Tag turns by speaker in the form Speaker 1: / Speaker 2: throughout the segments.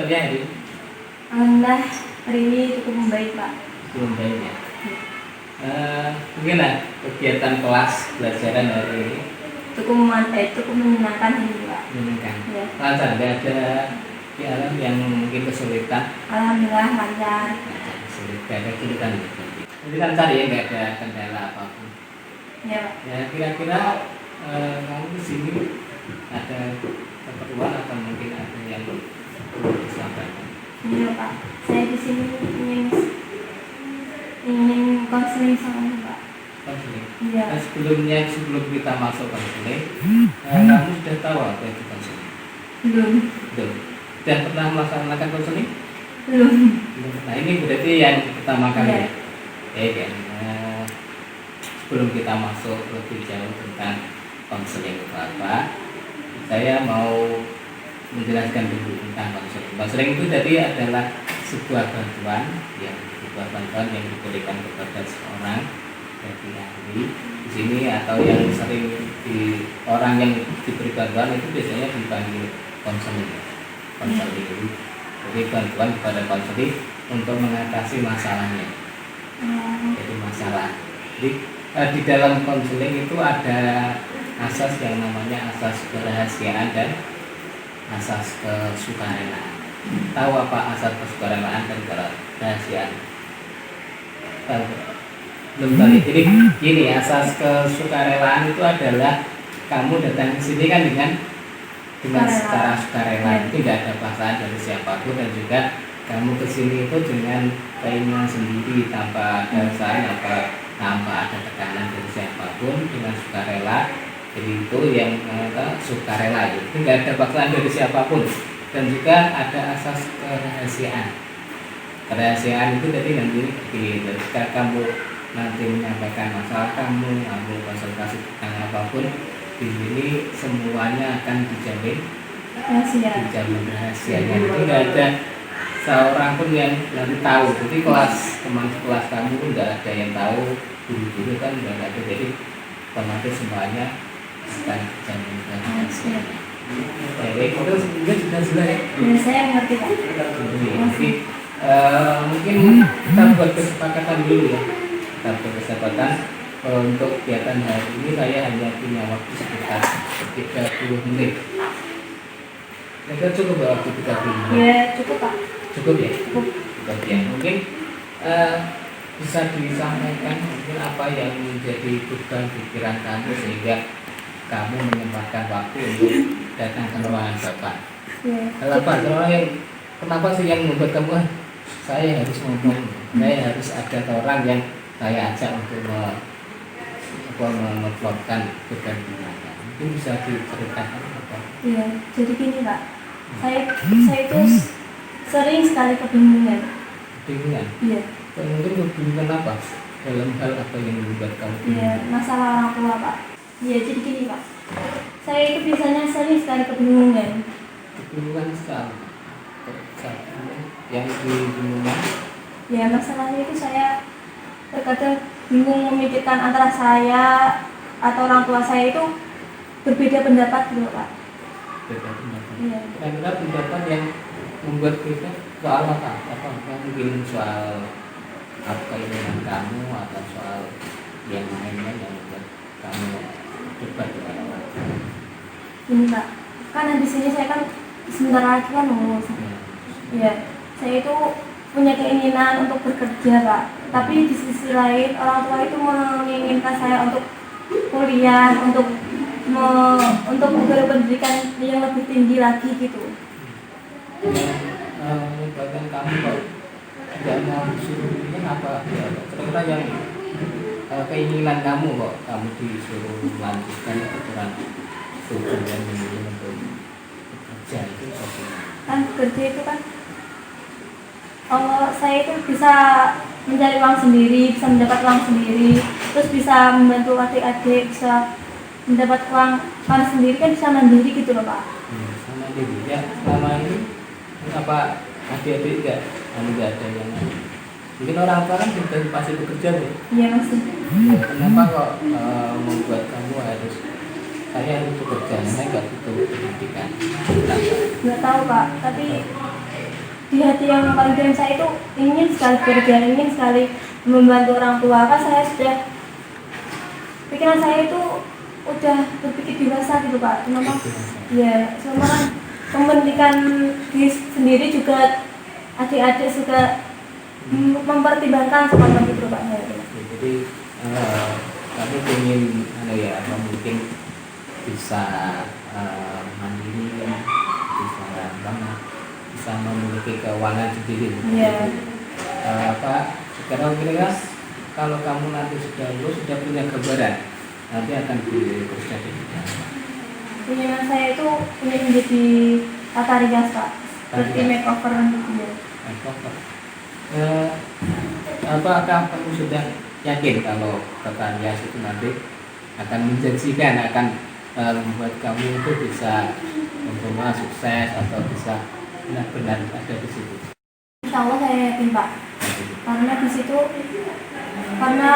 Speaker 1: kabarnya ini?
Speaker 2: Alhamdulillah hari ini cukup membaik Pak.
Speaker 1: Cukup membaik ya. Mungkin kegiatan kelas pelajaran hari ini
Speaker 2: Cukup menyenangkan ini Pak.
Speaker 1: menyenangkan.
Speaker 2: Ya.
Speaker 1: Lancar, nggak ada yang mungkin kesulitan.
Speaker 2: Alhamdulillah lancar.
Speaker 1: Sulit, nggak ada kesulitan. Jadi lancar ya, nggak ada kendala apapun.
Speaker 2: Ya Pak.
Speaker 1: Ya kira-kira kamu di sini ada keperluan atau mungkin ada yang perlu disampaikan?
Speaker 2: Iya Pak. Saya di sini ingin konseling sama Pak.
Speaker 1: Konseling.
Speaker 2: Iya.
Speaker 1: Nah, sebelum kita masuk konseling, kamu sudah tahu apa itu konseling?
Speaker 2: Belum.
Speaker 1: Belum. Sudah pernah melaksanakan konseling?
Speaker 2: Belum.
Speaker 1: Belum. Nah ini berarti yang pertama kali.
Speaker 2: Iya.
Speaker 1: Ya kan. Sebelum kita masuk lebih jauh tentang konseling itu apa, saya mau menjelaskan dulu tentang konseling. Konseling itu jadi adalah sebuah bantuan yang diberikan kepada seorang bagi ahli di sini atau yang sering orang yang diberi bantuan itu biasanya dipanggil konseling. Jadi bantuan kepada konseling untuk mengatasi masalahnya. Jadi masalah. Jadi di dalam konseling itu ada asas yang namanya asas kerahasiaan dan asas kesukarelaan. Tahu apa asas kesukarelaan dan kerahasiaan? Tahu? Belum tahu. Jadi gini, asas kesukarelaan itu adalah kamu datang ke sini kan dengan secara sukarela, itu tidak ada paksaan dari siapapun, dan juga kamu ke sini itu dengan keinginan sendiri tanpa ada saran tanpa ada tekanan dari siapapun, dengan sukarela. Jadi itu yang sukarela, itu tidak ada paksaan dari siapapun, dan juga ada asas kerahasiaan. Kerahasiaan itu jadi nanti ketika kamu nanti menyampaikan masalah kamu konsultasi tentang apapun, di sini semuanya akan dijamin rahasianya. Itu tidak ada seorang pun yang nanti tahu. Jadi teman kelas kamu pun tidak ada yang tahu, guru-guru kan tidak ada. Jadi otomatis semuanya akan dijamin rahasianya. Baik, itu juga sudah selesai.
Speaker 2: Saya mengerti Pak.
Speaker 1: Jadi mungkin kita buat kesepakatan dulu ya. Kita buat kesepakatan untuk kegiatan hari ini saya hanya punya waktu sekitar 30 menit. Kira-kira cukup waktu 30 menit?
Speaker 2: Ya cukup Pak.
Speaker 1: Cukup ya?
Speaker 2: Cukup.
Speaker 1: Cukup ya. Mungkin bisa disampaikan mungkin apa yang menjadi beban pikiran kamu sehingga kamu menyempatkan waktu untuk datang ke ruangan Bapak. Kenapa sih yang membuat kamu saya harus ngomong, saya harus ada orang yang saya ajak untuk menguploadkan beban pikiran. Mungkin bisa diceritakan apa?
Speaker 2: Iya, jadi gini Pak. Saya itu sering sekali kebingungan.
Speaker 1: Kebingungan?
Speaker 2: Iya.
Speaker 1: Mungkin kebingungan apa? Dalam hal apa yang membuat kamu bingung?
Speaker 2: Iya, masalah orang tua Pak. Iya, jadi gini Pak. Saya itu biasanya sering sekali kebingungan.
Speaker 1: Kebingungan sekali. Yang dibingungkan?
Speaker 2: Ya, masalahnya itu saya terkadang bingung memikirkan antara saya atau orang tua saya itu berbeda pendapat gitu Pak.
Speaker 1: Beda pendapat.
Speaker 2: Iya.
Speaker 1: Kira-kira pendapat yang membuat kita soal apa? Mungkin soal keinginan kamu atau soal yang lainnya yang membuat kamu debat dengan orang tua.
Speaker 2: Ini Pak, kan di sini saya kan sebentar lagi kan lulus. Iya, saya itu punya keinginan untuk bekerja Pak. Tapi di sisi lain orang tua itu menginginkan saya untuk kuliah, untuk berpendidikan yang lebih tinggi lagi gitu.
Speaker 1: Bahkan kamu kok tidak mau disuruh ini apa? Kira-kira yang keinginan kamu kok kamu disuruh melanjutkan aturan tujuan yang memilih untuk bekerja itu seperti
Speaker 2: Kan bekerja itu kan saya itu bisa mencari uang sendiri, bisa mendapat uang sendiri, terus bisa membantu adik-adik, bisa mendapat uang sendiri, kan bisa mandiri gitu loh Pak.
Speaker 1: Sama mandiri ya. Selama ini apa adik-adik enggak ada yang mungkin orang tua kan sudah pasti bekerja nih.
Speaker 2: Iya masih.
Speaker 1: Kenapa kok membuat kamu harus saya harus bekerja, saya nggak butuh pendidikan?
Speaker 2: Nggak tahu Pak, tapi di hati yang paling dalam saya itu ingin sekali bekerja, ingin sekali membantu orang tua. Kan saya sudah, pikiran saya itu udah berpikir dewasa gitu Pak. Kenapa? Ya, sama kan kepentingan diri sendiri juga adik-adik juga mempertimbangkan seperti itu Pak.
Speaker 1: Jadi kamu ingin apa mungkin bisa mandiri, bisa bisa memiliki keuangan sendiri.
Speaker 2: Iya.
Speaker 1: Sekarang kira-kira kalau kamu nanti sudah punya gambaran nanti akan bekerja di bidang apa?
Speaker 2: Keinginan saya itu ingin menjadi tata rias Pak, seperti makeover gitu ya.
Speaker 1: Makeover. Apakah kamu sudah yakin kalau tata rias itu nanti akan menjanjikan, akan membuat kamu itu bisa membawa sukses atau bisa benar-benar ada di situ?
Speaker 2: Insya Allah saya yakin Pak, karena di situ, karena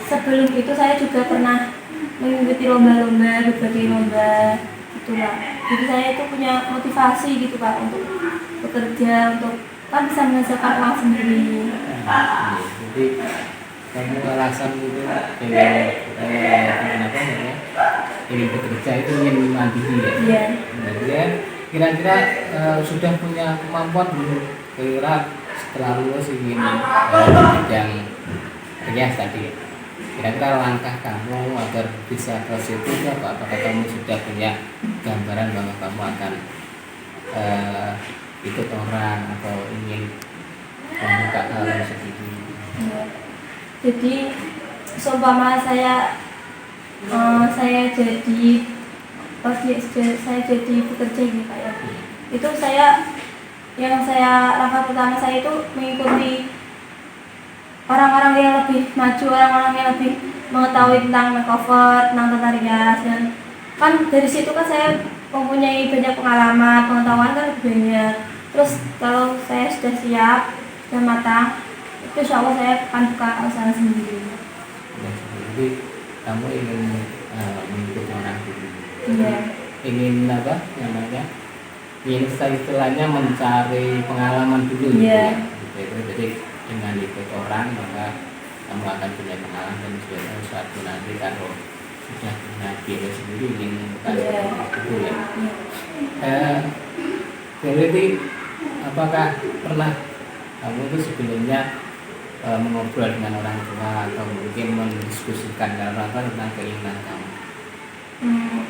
Speaker 2: sebelum itu saya juga pernah mengikuti lomba-lomba, berbagai lomba gitu Pak. Jadi saya itu punya motivasi gitu Pak untuk bekerja, untuk kan bisa menghasilkan uang sendiri.
Speaker 1: Jadi kamu alasan itu ingin apa namanya? Ingin bekerja itu ingin mandiri ya?
Speaker 2: Iya.
Speaker 1: Kemudian kira-kira sudah punya kemampuan belum? Kira setelah lulus ingin bidang rias tadi. Kira-kira langkah kamu agar bisa ke situ apa? Apakah kamu sudah punya gambaran bahwa kamu akan ikut orang atau ingin membuka hal seperti itu?
Speaker 2: Ya. Jadi seumpama saya jadi saya jadi bekerja gitu Pak ya. Itu langkah pertama saya itu mengikuti orang-orang yang lebih maju, orang-orang yang lebih mengetahui tentang makeover, tentang tata rias, dan kan dari situ kan saya mempunyai banyak pengetahuan kan banyak. Terus kalau saya sudah siap dan matang, itu insya Allah saya akan buka usaha sendiri.
Speaker 1: Jadi kamu ingin mengikuti orang dulu.
Speaker 2: Iya.
Speaker 1: Ingin apa namanya? Ingin istilahnya mencari pengalaman dulu.
Speaker 2: Iya.
Speaker 1: Gitu. Jadi dengan ikut orang maka kamu akan punya pengalaman dan suatu nanti kalau sudah punya biaya sendiri ingin bukan itu ya. Jadi apakah pernah kamu itu sebelumnya mengobrol dengan orang tua atau mungkin mendiskusikan dengan orang tua tentang keinginan kamu?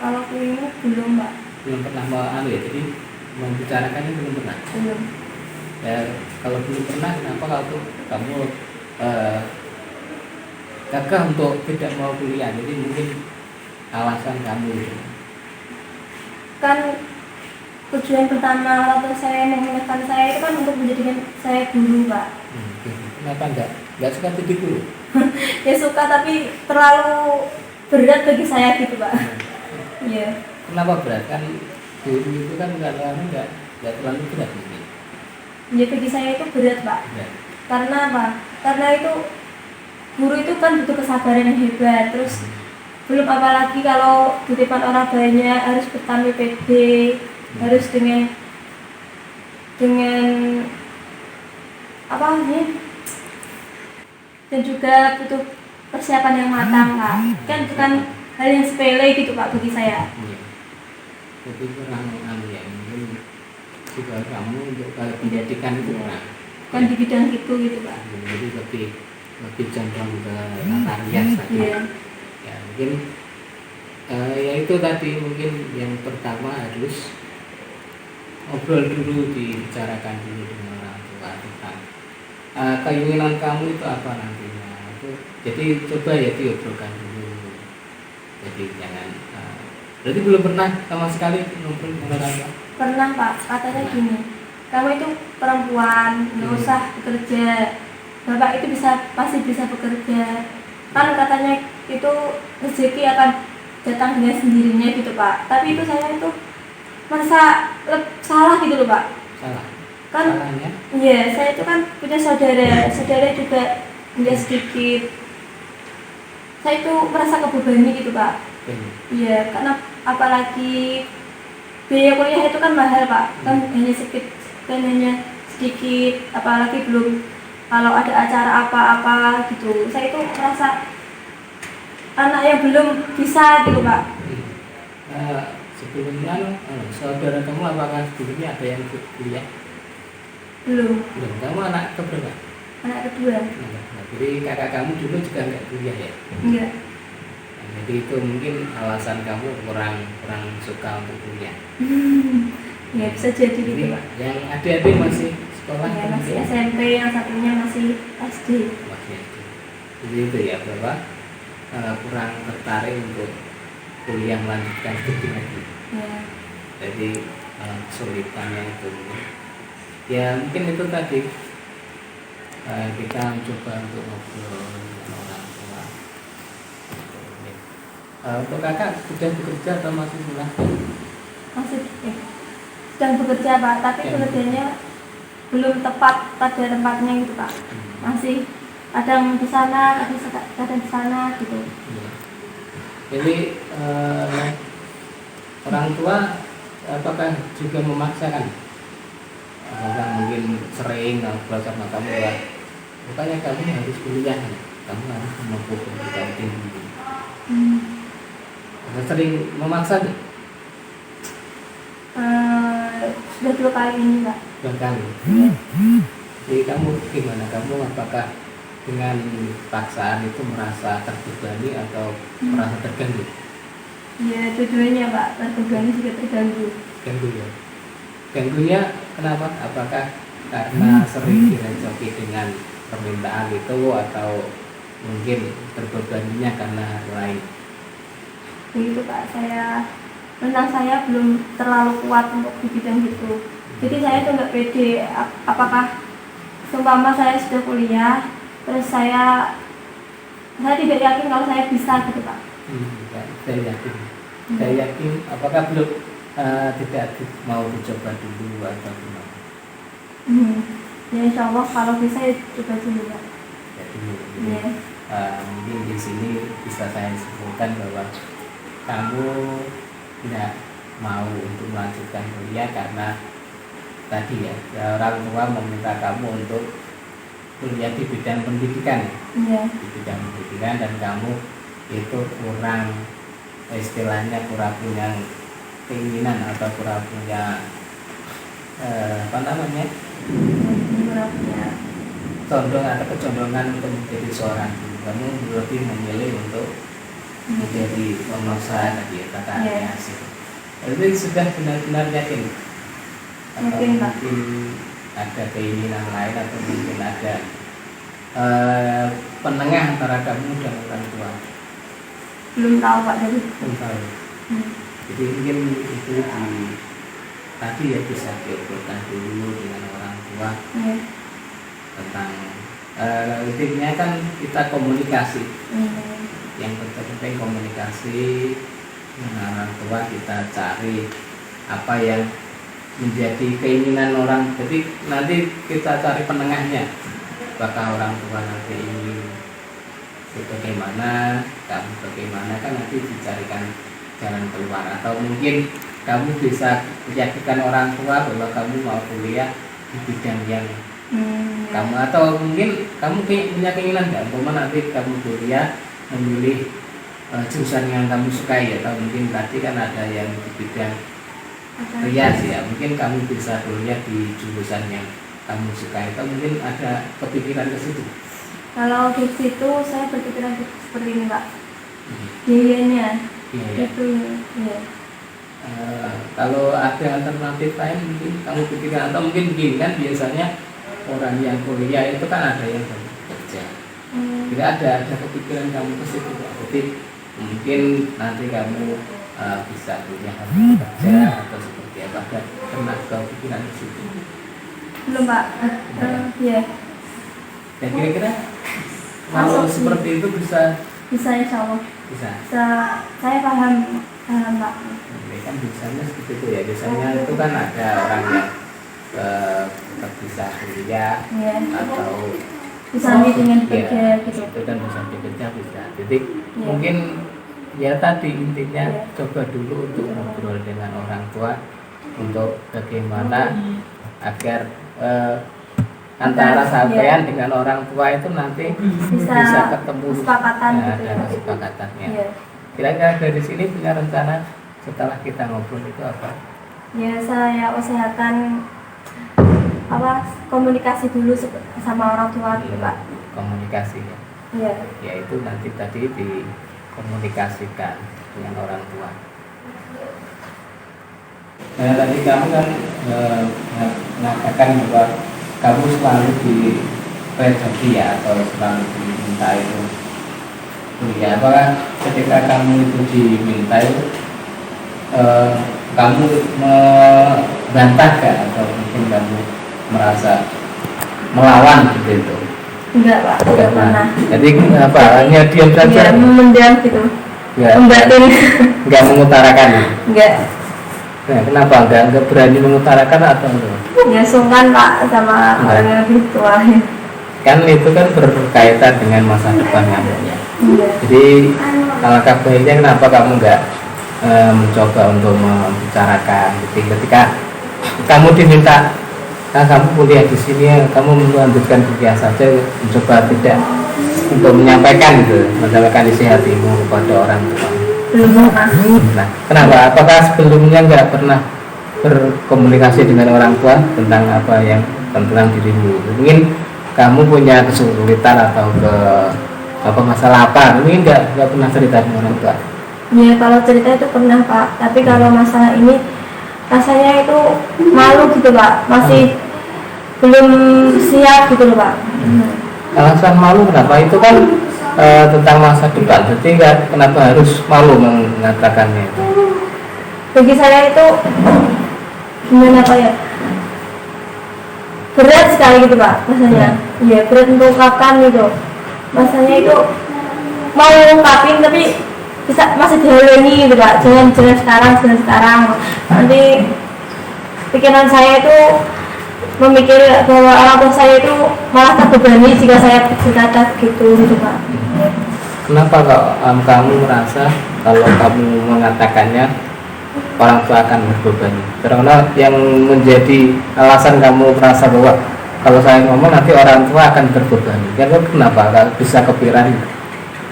Speaker 2: Kalau keinginan belum Mbak.
Speaker 1: Belum pernah jadi membicarakannya belum pernah.
Speaker 2: Belum.
Speaker 1: Ya, kalau belum pernah, kenapa kalau kamu gagah untuk tidak mau kuliah? Jadi mungkin alasan kamu itu.
Speaker 2: Kan tujuan pertama orang tua saya memilihkan saya itu kan untuk menjadikan saya guru Pak.
Speaker 1: Kenapa enggak suka jadi guru?
Speaker 2: Ya suka tapi terlalu berat bagi saya gitu Pak. Iya.
Speaker 1: Kenapa berat? Kan guru itu kan enggak terlalu berat mungkin.
Speaker 2: Ya bagi saya itu berat Pak.
Speaker 1: Ya.
Speaker 2: Karena apa? Karena itu guru itu kan butuh kesabaran yang hebat. Terus belum apalagi kalau di depan orang banyak harus bertampil pede, harus dengan apa nih? Dan juga butuh persiapan yang matang Pak. Kan bukan hal yang sepele gitu Pak bagi saya.
Speaker 1: Iya. Jadi kurang ya mungkin juga kamu untuk pendidikan itu kurang.
Speaker 2: Kan di bidang itu gitu Pak.
Speaker 1: Jadi lebih condong ke tata rias tadi.
Speaker 2: Iya.
Speaker 1: Ya mungkin ya itu tadi mungkin yang pertama harus ngobrol dulu, dibicarakan dulu dengan orang tua tentang keinginan kamu itu apa nantinya. Jadi coba ya diobrolkan dulu. Jadi jangan berarti belum pernah sama sekali ngobrol dengan orang tua?
Speaker 2: Pernah Pak, katanya gini, kamu itu perempuan, nggak usah bekerja, bapak itu pasti bisa bekerja. Kan katanya itu rezeki akan datang dengan sendirinya gitu Pak. Tapi itu saya itu merasa salah gitu loh Pak.
Speaker 1: Salah?
Speaker 2: Kan,
Speaker 1: salahnya?
Speaker 2: Iya, saya itu kan punya saudara juga nggak sedikit. Saya itu merasa kebebani gitu Pak. Iya, karena apalagi biaya kuliah itu kan mahal Pak, kan hanya sedikit, apalagi belum kalau ada acara apa-apa gitu. Saya itu merasa anak yang belum bisa gitu Pak.
Speaker 1: Sebelumnya saudara kamu apakah sebelumnya ada yang ikut kuliah?
Speaker 2: Belum.
Speaker 1: Belum. Kamu anak keberapa?
Speaker 2: Anak kedua.
Speaker 1: Nah, jadi kakak kamu dulu juga nggak kuliah ya?
Speaker 2: Enggak.
Speaker 1: Nah, jadi itu mungkin alasan kamu kurang suka untuk kuliah.
Speaker 2: Ya bisa jadi gitu Pak.
Speaker 1: Yang adik-adik masih sekolah?
Speaker 2: Ya masih SMP, yang satunya masih SD.
Speaker 1: Masih SD. Jadi itu ya Bapak kurang tertarik untuk kuliah melanjutkan studi lagi.
Speaker 2: Ya.
Speaker 1: Jadi kesulitannya itu ya mungkin itu tadi kita coba untuk ngobrol dengan orang tua. Untuk kakak sudah bekerja atau masih sekolah?
Speaker 2: Masih sedang bekerja Pak, tapi bekerjanya belum tepat pada tempatnya gitu Pak. Masih kadang di sana, kadang di sana gitu.
Speaker 1: Ya. Jadi orang tua apakah juga memaksakan? Apakah mungkin sering ngobrol sama kamu lah, bukannya kamu harus kuliah, kamu harus menempuh pendidikan tinggi. Sering memaksa nih?
Speaker 2: Sudah 2 kali ini Pak.
Speaker 1: 2 kali. Jadi kamu gimana? Kamu apakah dengan paksaan itu merasa terbebani atau merasa terganggu?
Speaker 2: Ya tujuannya Pak, terbebani juga terganggu.
Speaker 1: Ganggu ya. Ganggunya kenapa? Apakah karena sering direcoki dengan permintaan itu atau mungkin terbebaninya karena hal lain?
Speaker 2: Begitu Pak, menang saya belum terlalu kuat untuk di bidang itu. Jadi saya tuh nggak pede. Apakah seumpama saya sudah kuliah, terus saya tidak yakin kalau saya bisa gitu Pak.
Speaker 1: Saya yakin. Saya yakin. Apakah belum tidak mau dicoba dulu atau gimana?
Speaker 2: Ya insya Allah kalau bisa ya coba dulu Pak.
Speaker 1: Jadi mungkin di sini bisa saya simpulkan bahwa kamu tidak mau untuk melanjutkan kuliah karena tadi ya orang tua meminta kamu untuk kuliah di bidang pendidikan. Di bidang pendidikan, dan kamu itu kurang, istilahnya kurang punya keinginan atau kurang punya kurang punya condong atau kecondongan untuk menjadi seorang guru. Kamu lebih memilih untuk menjadi pemirsa tadi ya, kata hasil. Jadi sudah benar-benar yakin? Atau mungkin ada keinginan lain atau mungkin ada penengah antara kamu dan orang tua?
Speaker 2: Belum tahu Pak, jadi
Speaker 1: belum tahu. Jadi mungkin itu tadi ya bisa diobrolkan dulu dengan orang tua tentang intinya kan kita komunikasi. Yang penting komunikasi dengan orang tua, kita cari apa yang menjadi keinginan orang. Jadi nanti kita cari penengahnya, apakah orang tua nanti ingin bagaimana, kamu bagaimana, kan nanti dicarikan jalan keluar. Atau mungkin kamu bisa meyakinkan orang tua bahwa kamu mau kuliah di bidang yang kamu, atau mungkin kamu punya keinginan nggak, nanti kamu kuliah memilih jurusan yang kamu sukai, atau mungkin tadi kan ada yang di bidang rias ya, mungkin kamu bisa kuliah di jurusan yang kamu sukai, atau mungkin ada kepikiran ke situ.
Speaker 2: Kalau di situ saya berpikiran seperti ini Pak, biayanya itu ya.
Speaker 1: Kalau ada alternatif lain mungkin kamu pikirkan, atau mungkin begini kan, biasanya orang yang kuliah itu kan ada yang bekerja. Jadi ada kepikiran kamu ke situ Pak. Jadi mungkin nanti kamu bisa kuliah kerja atau seperti apa, pernah kepikiran ke situ?
Speaker 2: Belum Pak. Ya.
Speaker 1: Dan kira-kira kalau seperti itu bisa
Speaker 2: insya Allah bisa. Saya paham Pak.
Speaker 1: Kan biasanya seperti itu ya, biasanya itu kan ada orang yang bisa kuliah atau
Speaker 2: bisa dengan kerja gitu.
Speaker 1: Itu kan bisa bekerja bisa. Jadi mungkin ya tadi intinya coba dulu untuk ngobrol dengan orang tua untuk bagaimana agar antara
Speaker 2: Iya.
Speaker 1: sampean dengan orang tua itu nanti bisa ketemu
Speaker 2: kesepakatan gitu
Speaker 1: ada
Speaker 2: ya.
Speaker 1: kesepakatannya.
Speaker 2: Iya.
Speaker 1: Kira-kira dari sini punya rencana setelah kita ngobrol itu apa?
Speaker 2: Ya saya usahakan komunikasi dulu sama orang tua gitu Pak.
Speaker 1: Komunikasi ya.
Speaker 2: Iya.
Speaker 1: Yaitu nanti tadi dikomunikasikan dengan orang tua. Nah tadi kamu kan mengatakan bahwa kamu selalu direjoki ya, atau selalu diminta itu kuliah. Apakah ketika kamu itu diminta itu kamu membantah gak, atau mungkin kamu merasa melawan gitu itu?
Speaker 2: Enggak Pak, tidak pernah.
Speaker 1: Jadi apa? Hanya diam saja?
Speaker 2: Iya, memendam gitu. Membatin.
Speaker 1: Enggak mengutarakan?
Speaker 2: Enggak.
Speaker 1: Nah, kenapa enggak berani mengutarakan atau enggak?
Speaker 2: Ya sungkan Pak sama orang yang lebih tua.
Speaker 1: Kan itu kan berkaitan dengan masa depan kamu ya.
Speaker 2: Iya.
Speaker 1: Jadi alangkah baiknya kenapa kamu enggak mencoba untuk membicarakan ketika kamu diminta kamu kuliah di sini, kamu melanjutkan kuliah saja, mencoba tidak untuk menyampaikan isi hatimu kepada orang tua.
Speaker 2: Belum pernah.
Speaker 1: Nah, kenapa? Apakah sebelumnya nggak pernah berkomunikasi dengan orang tua tentang apa yang tentang dirimu? Mungkin kamu punya kesulitan atau masalah apa? Mungkin nggak pernah cerita dengan orang tua.
Speaker 2: Ya kalau cerita itu pernah Pak, tapi kalau masalah ini rasanya itu malu gitu Pak, masih belum siap gitu loh Pak.
Speaker 1: Alasan malu kenapa? Itu kan tentang masa depan, jadi kenapa harus malu mengatakannya itu?
Speaker 2: Bagi saya itu gimana Pak ya, berat sekali gitu Pak rasanya. Iya berat untuk ungkapkan gitu, rasanya itu mau ungkapin tapi bisa masih dihalangi gitu Pak. Jangan sekarang nanti pikiran saya itu memikir bahwa orang tua saya itu malah terbebani jika saya berkata gitu Pak.
Speaker 1: Kenapa kamu merasa kalau kamu mengatakannya orang tua akan terbebani? Karena yang menjadi alasan kamu merasa bahwa kalau saya ngomong nanti orang tua akan terbebani. Kenapa bisa kepikiran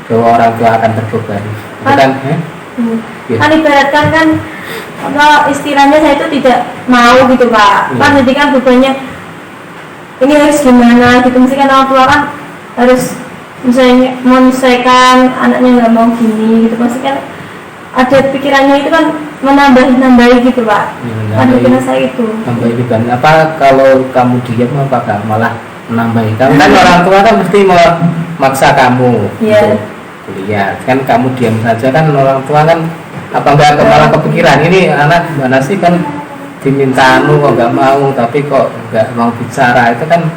Speaker 1: bahwa orang tua akan terbebani? Kan
Speaker 2: Ibaratkan kan istilahnya saya itu tidak mau gitu Pak. Kan jadi kan bebannya ini harus gimana gitu, mesti kan orang tua kan harus misalnya menyelesaikan anaknya nggak mau gini gitu, pasti kan ada pikirannya itu kan menambah gitu Pak. Kan pikiran saya itu
Speaker 1: nambahi beban. Apa kalau kamu diam apakah malah menambah? Kan orang tua kan mesti memaksa kamu untuk kuliah, kan kamu diam saja, kan orang tua kan apa enggak malah kepikiran ini anak gimana sih, kan diminta kok nggak mau, tapi kok nggak mau bicara, itu kan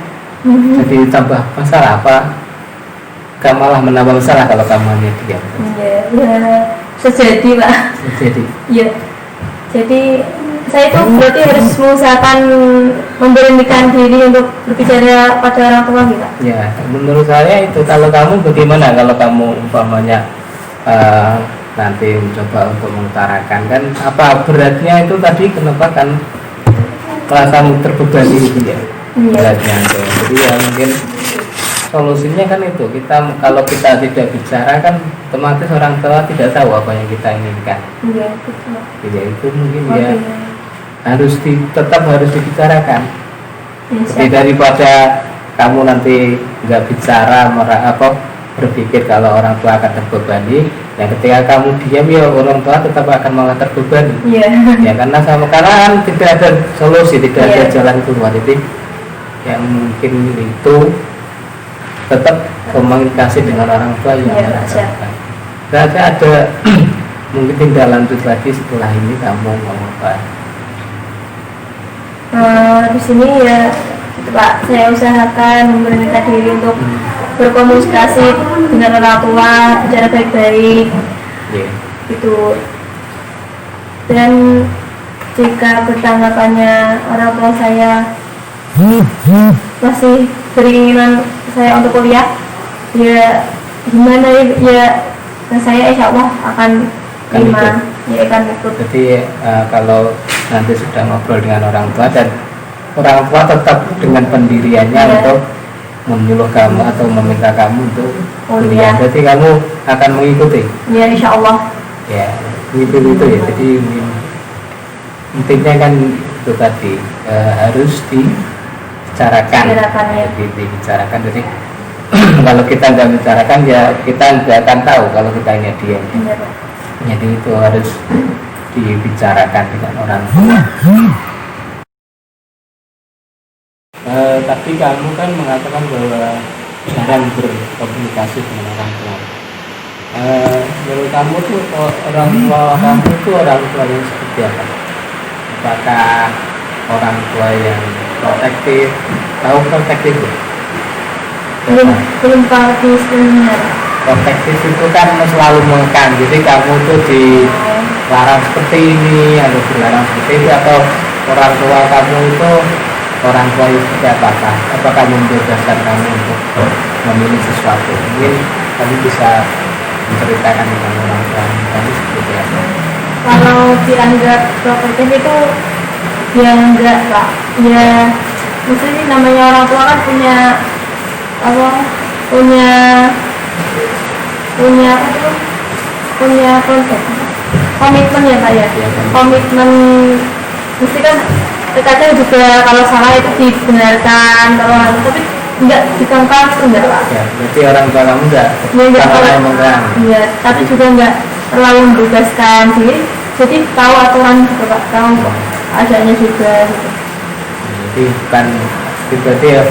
Speaker 1: jadi tambah masalah. Apa gak malah menambah masalah kalau kamu hanya diam?
Speaker 2: Sejadi Pak. Iya, jadi saya itu berarti harus mengusahakan memberanikan diri untuk berbicara pada orang tua kita.
Speaker 1: Ya, menurut saya itu. Kalau kamu bagaimana kalau kamu umpamanya nanti mencoba untuk mengutarakan, kan apa beratnya itu tadi, kenapa kan merasamu terbebani gitu ya? Beratnya itu. Jadi ya mungkin solusinya kan itu, kalau kita tidak bicara kan otomatis orang tua tidak tahu apa yang kita inginkan.
Speaker 2: Iya, betul.
Speaker 1: Ya itu mungkin tetap harus dibicarakan. Jadi daripada kamu nanti nggak bicara, berpikir kalau orang tua akan terbebani, ya ketika kamu diam ya orang tua tetap akan malah terbebani. Ya karena kan tidak ada solusi, tidak ada jalan keluar. Jadi yang mungkin itu tetap komunikasi dengan orang tua yang merasakan. Berarti ada mungkin tindak lanjut lagi setelah ini kamu mau apa?
Speaker 2: Di sini ya Pak, saya usahakan memberanikan diri untuk berkomunikasi dengan orang tua secara baik-baik. Itu. Dan jika bertanggapannya orang tua saya masih beringinan saya untuk kuliah, ya gimana ya, saya insya Allah akan terima, ya akan ikut.
Speaker 1: Jadi kalau nanti sudah ngobrol dengan orang tua dan orang tua tetap dengan pendiriannya
Speaker 2: Iya.
Speaker 1: untuk menyuruh kamu atau meminta kamu untuk kuliah.
Speaker 2: Kuliah.
Speaker 1: Jadi kamu akan mengikuti.
Speaker 2: Ya insya Allah.
Speaker 1: Ya, itu ya. Jadi intinya kan itu tadi harus dibicarakan.
Speaker 2: Bicarakan, ya.
Speaker 1: Jadi dibicarakan. Jadi kalau kita nggak bicarakan ya kita nggak akan tahu kalau kita hanya diam.
Speaker 2: Iya, Pak.
Speaker 1: Jadi itu harus dibicarakan dengan orang tua. Tapi kamu kan mengatakan bahwa jarang berkomunikasi dengan orang tua. Menurut kamu tuh orang tua kamu tuh orang tua yang seperti apa? Apakah orang tua yang protektif? Tahu protektif?
Speaker 2: Belum tahu sebenarnya.
Speaker 1: Protektif itu kan selalu mengekang. Jadi kamu tuh dilarang seperti ini atau dilarang seperti itu, atau orang tua kamu itu orang tua yang seperti apakah? Apakah membebaskan kamu untuk memilih sesuatu? Mungkin kamu bisa menceritakan tentang orang tua kamu seperti apa?
Speaker 2: Kalau dianggap protektif itu ya enggak Pak. Ya maksudnya namanya orang tua kan punya apa? Punya apa tuh? Punya komitmen ya Pak ya.
Speaker 1: Iya, kan.
Speaker 2: Komitmen mesti kan terkadang juga kalau salah itu dibenarkan, kalau tapi enggak ditangkap enggak Pak.
Speaker 1: Ya, berarti orang tua kamu enggak
Speaker 2: Ya, enggak
Speaker 1: sama
Speaker 2: kalau-
Speaker 1: yang mengekang.
Speaker 2: Iya, tapi juga enggak terlalu membebaskan diri. Jadi tahu aturan juga Pak, tahu adanya juga gitu.
Speaker 1: Jadi bukan berarti ya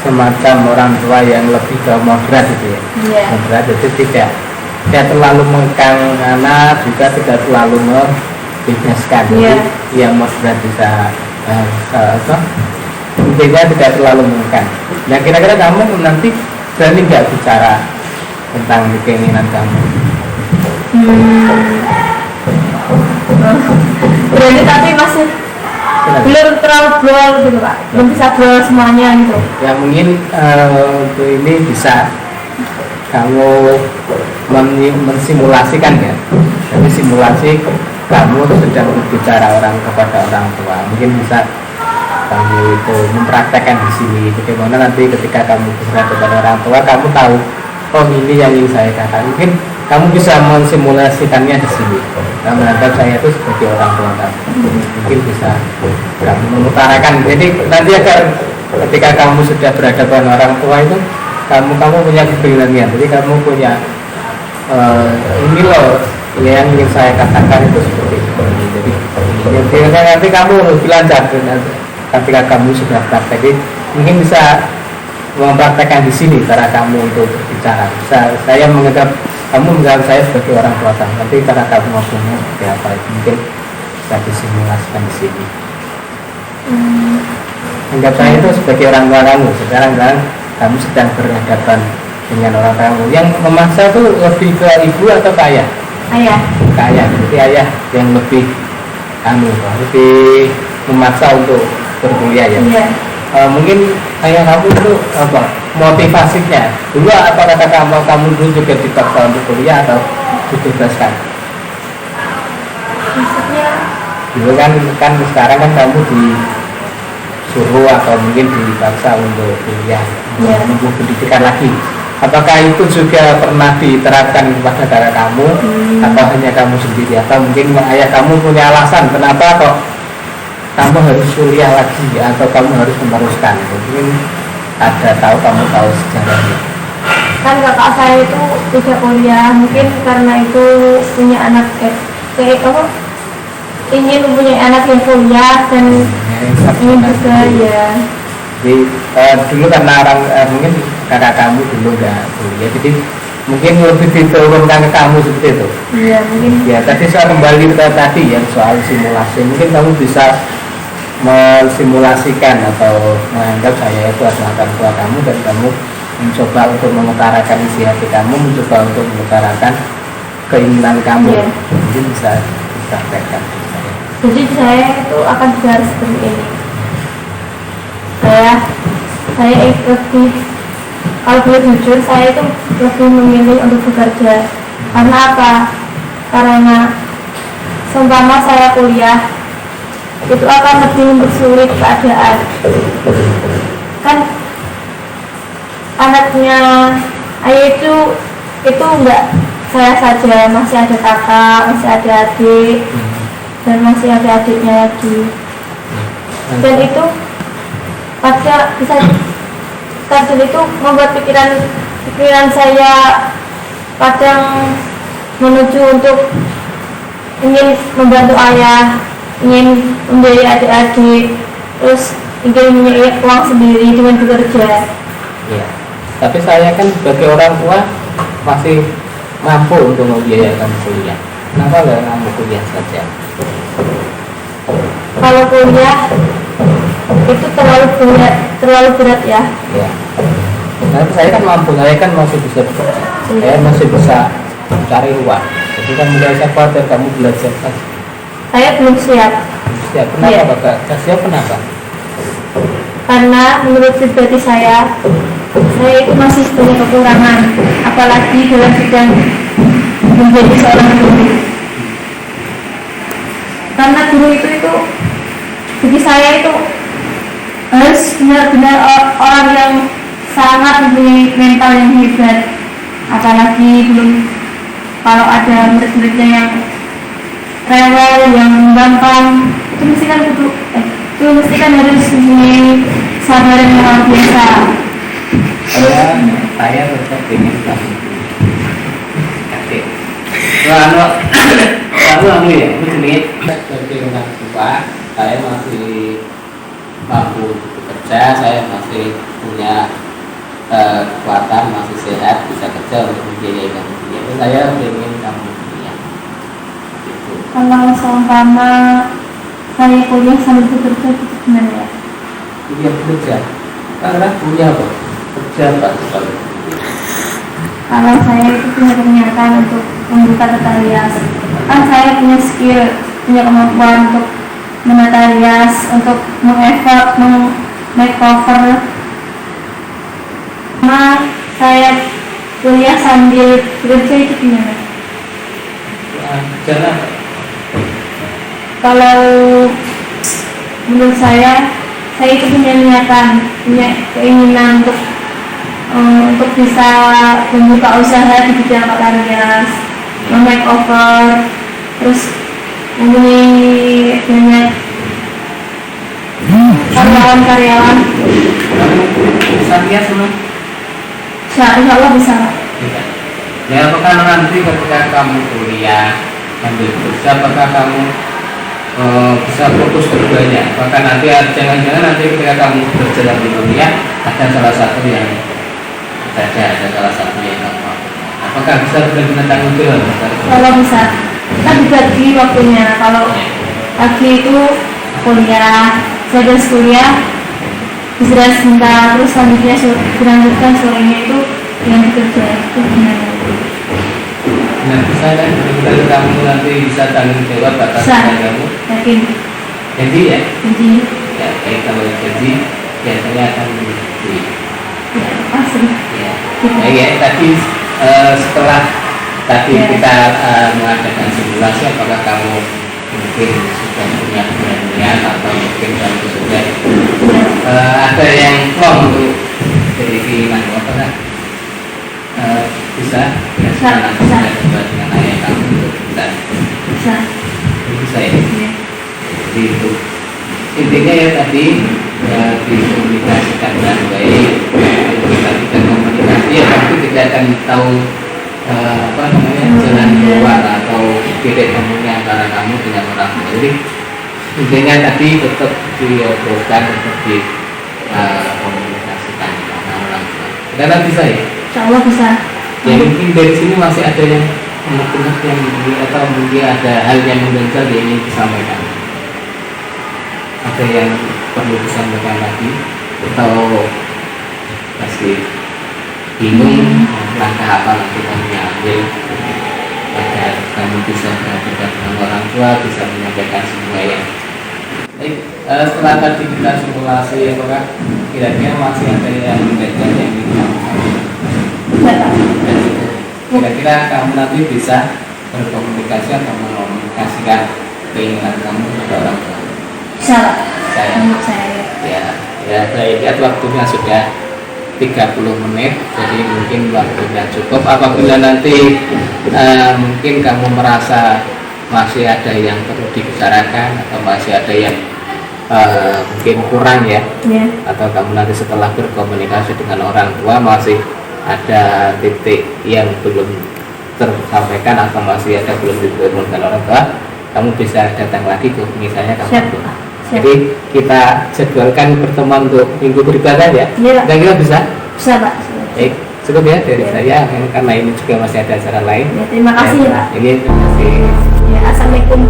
Speaker 1: semacam orang tua yang lebih ke moderat gitu ya.
Speaker 2: Iya.
Speaker 1: Moderat, jadi tidak terlalu mengekang anak, juga tidak terlalu membebaskan. Jadi
Speaker 2: Iya.
Speaker 1: yang moderat bisa apa? Intinya tidak terlalu mengekang. Nah kira-kira kamu nanti berani nggak bicara tentang keinginan kamu?
Speaker 2: Berani tapi masih belum terlalu blur gitu Pak, belum bisa blur semuanya gitu.
Speaker 1: Ya mungkin untuk ini bisa kamu mensimulasikan ya. Jadi simulasi kamu sedang berbicara kepada orang tua. Mungkin bisa kamu itu mempraktekkan di sini. Bagaimana nanti ketika kamu berbicara kepada orang tua, kamu tahu, oh ini yang ingin saya katakan. Mungkin kamu bisa mensimulasikannya di sini. Kamu menganggap saya itu sebagai orang tua kamu. Mungkin bisa kamu mengutarakan. Jadi nanti agar ketika kamu sudah berhadapan orang tua itu, kamu punya keberanian. Jadi kamu punya ini loh yang ingin saya katakan itu seperti itu. Jadi nanti kamu lebih lancar ketika kamu sudah praktek. Jadi mungkin bisa mempraktekkan di sini cara kamu untuk berbicara. Saya menganggap kamu menganggap saya sebagai orang tua kamu. Nanti cara kamu ngomongnya seperti apa itu mungkin bisa disimulasikan di sini. Anggap saya itu sebagai orang tua kamu. Sekarang kan kamu sedang berhadapan dengan orang kamu. Yang memaksa itu lebih ke ibu atau ke ayah?
Speaker 2: Ayah.
Speaker 1: Ke ayah. Berarti ayah yang lebih lebih memaksa untuk berkuliah ya.
Speaker 2: Iya.
Speaker 1: Mungkin ayah kamu itu apa motivasinya? Dulu apa kata kamu dulu juga dipaksa untuk kuliah atau dibebaskan?
Speaker 2: Maksudnya
Speaker 1: Dulu kan sekarang kan kamu disuruh atau mungkin dipaksa untuk kuliah,
Speaker 2: Iya.
Speaker 1: menempuh pendidikan lagi. Apakah itu juga pernah diterapkan kepada kakak kamu atau hanya kamu sendiri, atau mungkin ayah kamu punya alasan kenapa kok kamu harus kuliah lagi atau kamu harus meneruskan? Mungkin kamu tahu sejarahnya.
Speaker 2: kan kakak saya itu tidak kuliah, mungkin karena itu punya anak kayak apa? Ingin mempunyai anak yang kuliah dan ingin juga ya.
Speaker 1: Jadi dulu karena mungkin kakak kamu dulu nggak kuliah, jadi mungkin lebih diturunkan ke kamu seperti itu.
Speaker 2: Iya mungkin.
Speaker 1: Ya tadi saya kembali ke tadi yang soal simulasi. Mungkin kamu bisa mensimulasikan atau menganggap saya itu adalah orang tua kamu dan kamu mencoba untuk mengutarakan isi hati kamu, mencoba untuk mengutarakan keinginan kamu.
Speaker 2: Iya.
Speaker 1: Mungkin bisa dipraktekkan.
Speaker 2: Jadi saya itu akan bicara seperti ini. Saya lebih, kalau boleh jujur, saya itu lebih memilih untuk bekerja. Karena apa? Karena seumpama saya kuliah itu akan lebih mempersulit keadaan. Kan anaknya ayah itu enggak saya saja, masih ada kakak, masih ada adik, dan masih ada adiknya lagi. Dan itu pada bisa kadang itu membuat pikiran saya kadang menuju untuk ingin membantu ayah, ingin membiayai adik-adik, terus ingin punya uang sendiri dengan bekerja.
Speaker 1: Ya. Tapi saya kan sebagai orang tua masih mampu untuk membiayakan kuliah. Kenapa nggak kamu kuliah saja?
Speaker 2: Kalau kuliah itu terlalu berat ya.
Speaker 1: Ya. Nah, saya kan mampu, saya kan masih bisa bekerja, saya masih bisa mencari uang. Jadi kan saya khawatir kamu belajar saja.
Speaker 2: Saya belum siap.
Speaker 1: Siap, kenapa
Speaker 2: Iya.
Speaker 1: Bapak? Siap kenapa?
Speaker 2: Karena menurut pribadi saya itu masih punya kekurangan, apalagi dalam bidang menjadi seorang guru. Karena guru itu bagi saya itu harus benar-benar orang yang sangat mempunyai mental yang hebat, apalagi belum kalau ada murid-muridnya yang rewel, yang gampang, itu mesti kan harus mempunyai sabar yang luar biasa.
Speaker 1: Saya tetap ingin kamu kasih. Lalu ya, ini sebagai orang tua, saya masih mampu bekerja, saya masih punya kekuatan, masih sehat, bisa kerja untuk membiayai kamu kuliah. Saya ingin kamu kuliah. Gitu.
Speaker 2: Kalau seumpama saya kuliah sambil bekerja itu gimana ya?
Speaker 1: Kuliah bekerja, karena kuliah apa? Kerja apa sekali?
Speaker 2: Kalau saya itu punya pernyataan untuk membuka tata rias, kan saya punya skill, punya kemampuan untuk menata rias, untuk meng-effort, makeover. Saya kuliah sambil bekerja itu gimana?
Speaker 1: Jalan.
Speaker 2: Kalau menurut saya itu punya niatan, punya keinginan untuk bisa membuka usaha di bidang tata rias, makeover, terus mempunyai banyak karyawan.
Speaker 1: Bisa lihat semua.
Speaker 2: Insya Allah bisa.
Speaker 1: Ya, apakah nanti ketika kamu kuliah sambil bekerja, apakah kamu bisa fokus keduanya? Apakah nanti jangan-jangan nanti ketika kamu bekerja sambil kuliah ada salah satu yang kamu apakah bisa benar-benar tanggung jawab?
Speaker 2: Kalau bisa, kita dibagi waktunya. Kalau pagi itu kuliah, saya kuliah, istirahat sebentar, terus selanjutnya dilanjutkan sorenya itu yang bekerja. Itu gimana?
Speaker 1: Nah, bisa kan benar kamu nanti bisa tanggung jawab atas kamu?
Speaker 2: Yakin.
Speaker 1: Jadi ya?
Speaker 2: Jadi.
Speaker 1: Ya, kalau jadi biasanya akan di.
Speaker 2: Ya, pasti.
Speaker 1: Ya, tadi setelah kita mengadakan simulasi, apakah kamu mungkin sudah punya keberanian atau mungkin kamu sudah ada yang plong untuk jadi keinginan apakah bisa dengan ayah kamu bisa ya. Jadi itu intinya ya tadi dikomunikasikan dengan baik, kita komunikasi ya tapi tidak akan tahu jalan keluar atau titik temunya antara kamu dengan orang tua. Jadi intinya tadi tetap diobrolkan, tetap dikomunikasikan dengan orang tua. Karena bisa ya?
Speaker 2: Insya Allah bisa.
Speaker 1: Ya mungkin dari sini masih ada yang unek-unek yang atau mungkin ada hal yang mengganjal yang ingin disampaikan. Ada yang perlu disampaikan lagi atau pasti bingung langkah apa nanti kamu ambil agar kamu bisa berhadapan dengan orang tua, bisa menyampaikan semua ya. Setelah tadi kita simulasi ya Pak, kira-kira masih ada yang mengganjal yang ingin kamu sampaikan? Kira-kira kamu nanti bisa berkomunikasi atau mengomunikasikan keinginan kamu kepada orang tua?
Speaker 2: Bisa Pak.
Speaker 1: Saya.
Speaker 2: Untuk saya.
Speaker 1: Ya saya lihat waktunya sudah 30 menit, jadi mungkin waktunya cukup. Apabila nanti mungkin kamu merasa masih ada yang perlu dibicarakan atau masih ada yang mungkin kurang ya, atau kamu nanti setelah berkomunikasi dengan orang tua masih ada titik yang belum tersampaikan atau masih ada belum diturunkan dengan orang tua, kamu bisa datang lagi tuh misalnya kamu. Jadi kita jadwalkan pertemuan untuk minggu berikutnya ya. Kira-kira bisa?
Speaker 2: Bisa Pak.
Speaker 1: Baik, cukup ya dari saya karena ini juga masih ada acara lain.
Speaker 2: Ya, terima kasih ya Pak.
Speaker 1: Ini terima kasih.
Speaker 2: Ya, assalamualaikum.